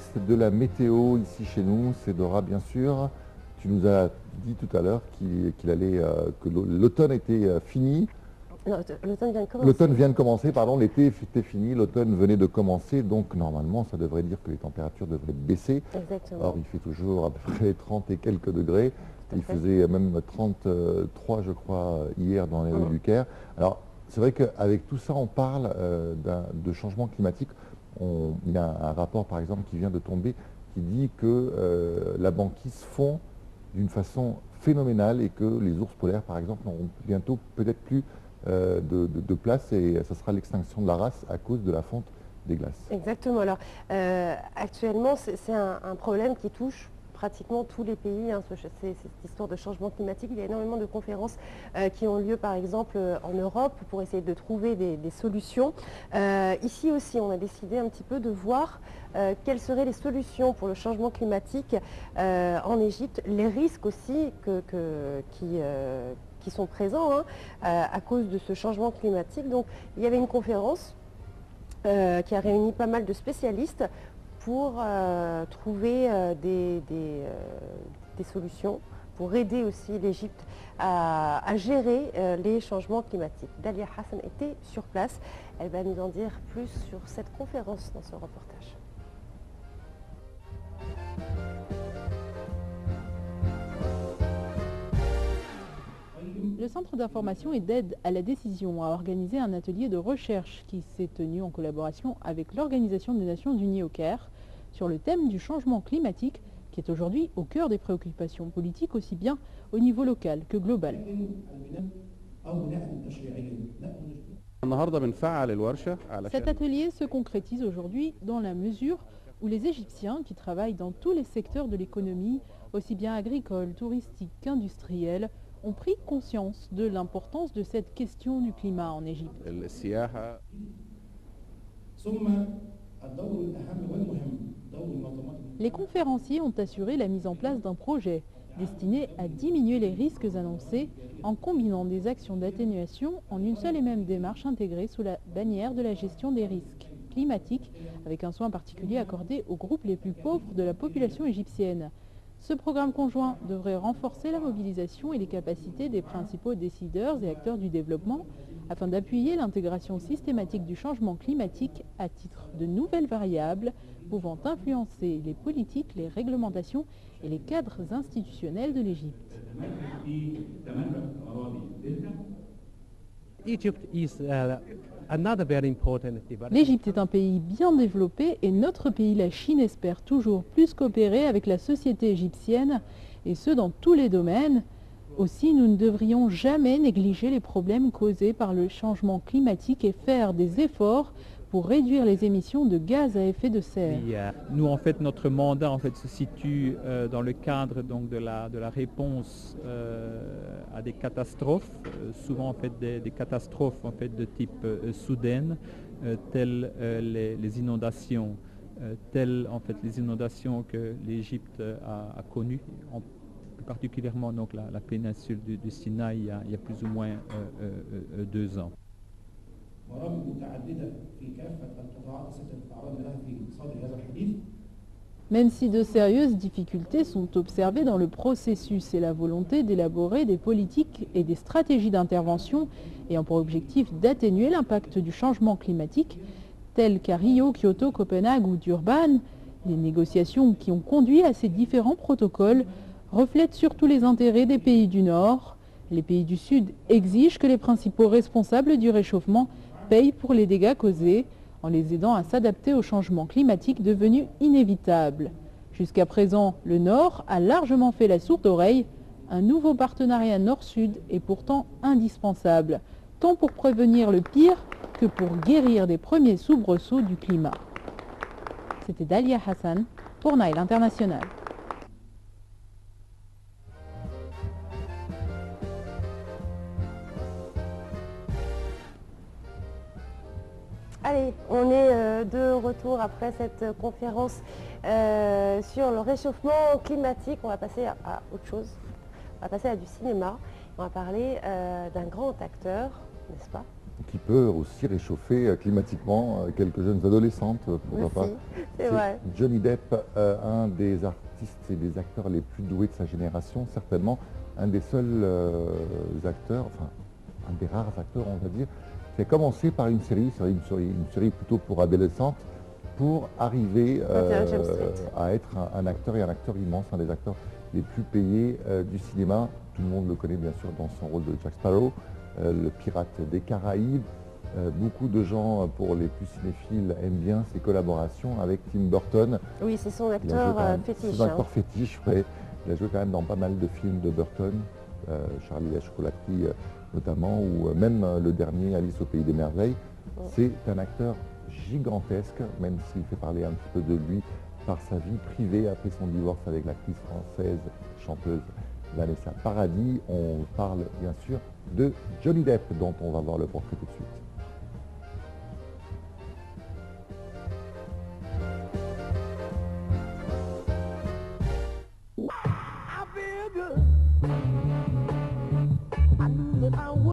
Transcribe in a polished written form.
spécialiste de la météo ici chez nous, c'est Dora bien sûr. Tu nous as dit tout à l'heure que l'automne était fini. L'automne vient de commencer. L'automne vient de commencer, pardon, l'été était fini, l'automne venait de commencer, donc normalement ça devrait dire que les températures devraient baisser. Exactement. Or il fait toujours à peu près 30 et quelques degrés. Il faisait même 33 je crois hier dans les rues du Caire. Alors c'est vrai qu'avec tout ça on parle de changement climatique. Il y a un rapport par exemple qui vient de tomber qui dit que la banquise fond d'une façon phénoménale et que les ours polaires par exemple n'auront bientôt peut-être plus de place et ça sera l'extinction de la race à cause de la fonte des glaces. Exactement. Alors actuellement c'est un problème qui touche pratiquement tous les pays, hein, cette histoire de changement climatique. Il y a énormément de conférences qui ont lieu par exemple en Europe pour essayer de trouver des solutions. Ici aussi on a décidé un petit peu de voir quelles seraient les solutions pour le changement climatique en Égypte, les risques aussi qui sont présents à cause de ce changement climatique. Donc il y avait une conférence qui a réuni pas mal de spécialistes pour trouver des solutions, pour aider aussi l'Égypte à gérer les changements climatiques. Dalia Hassan était sur place, elle va nous en dire plus sur cette conférence dans ce reportage. Le Centre d'information et d'aide à la décision a organisé un atelier de recherche qui s'est tenu en collaboration avec l'Organisation des Nations Unies au Caire sur le thème du changement climatique qui est aujourd'hui au cœur des préoccupations politiques aussi bien au niveau local que global. Cet atelier se concrétise aujourd'hui dans la mesure où les Égyptiens qui travaillent dans tous les secteurs de l'économie, aussi bien agricole, touristique qu'industrielle, ont pris conscience de l'importance de cette question du climat en Égypte. Les conférenciers ont assuré la mise en place d'un projet destiné à diminuer les risques annoncés en combinant des actions d'atténuation en une seule et même démarche intégrée sous la bannière de la gestion des risques climatiques, avec un soin particulier accordé aux groupes les plus pauvres de la population égyptienne. Ce programme conjoint devrait renforcer la mobilisation et les capacités des principaux décideurs et acteurs du développement afin d'appuyer l'intégration systématique du changement climatique à titre de nouvelles variables pouvant influencer les politiques, les réglementations et les cadres institutionnels de l'Égypte. L'Égypte est un pays bien développé et notre pays, la Chine, espère toujours plus coopérer avec la société égyptienne et ce dans tous les domaines. Aussi, nous ne devrions jamais négliger les problèmes causés par le changement climatique et faire des efforts pour réduire les émissions de gaz à effet de serre. Nous, en fait, notre mandat se situe dans le cadre donc, de la réponse à des catastrophes, souvent en fait, des catastrophes en fait, de type soudaine, telles les inondations, telles en fait, les inondations que l'Égypte a connues, plus particulièrement donc, la péninsule du Sinaï il y a plus ou moins 2 ans. Même si de sérieuses difficultés sont observées dans le processus et la volonté d'élaborer des politiques et des stratégies d'intervention ayant pour objectif d'atténuer l'impact du changement climatique, telles qu'à Rio, Kyoto, Copenhague ou Durban, les négociations qui ont conduit à ces différents protocoles reflètent surtout les intérêts des pays du Nord. Les pays du Sud exigent que les principaux responsables du réchauffement payent pour les dégâts causés, en les aidant à s'adapter au changement climatique devenu inévitable. Jusqu'à présent, le Nord a largement fait la sourde oreille. Un nouveau partenariat Nord-Sud est pourtant indispensable, tant pour prévenir le pire que pour guérir des premiers soubresauts du climat. C'était Dalia Hassan pour Nile International. Allez, on est de retour après cette conférence sur le réchauffement climatique. On va passer à autre chose. On va passer à du cinéma. On va parler d'un grand acteur, n'est-ce pas? qui peut aussi réchauffer climatiquement quelques jeunes adolescentes, pourquoi pas. C'est vrai. Johnny Depp, un des artistes et des acteurs les plus doués de sa génération, certainement un des seuls acteurs, enfin un des rares acteurs on va dire, qui a commencé par une série plutôt pour adolescentes, pour arriver à être un acteur et un acteur immense, un des acteurs les plus payés du cinéma. Tout le monde le connaît bien sûr dans son rôle de Jack Sparrow, le pirate des Caraïbes. Beaucoup de gens, pour les plus cinéphiles, aiment bien ses collaborations avec Tim Burton. Oui, c'est son acteur fétiche. C'est son acteur fétiche, ouais. Il a joué quand même dans pas mal de films de Burton, Charlie la chocolaterie notamment, ou même le dernier Alice au pays des merveilles. C'est un acteur gigantesque, même s'il fait parler un petit peu de lui par sa vie privée après son divorce avec l'actrice française chanteuse Vanessa Paradis. On parle bien sûr de Johnny Depp, dont on va voir le portrait tout de suite.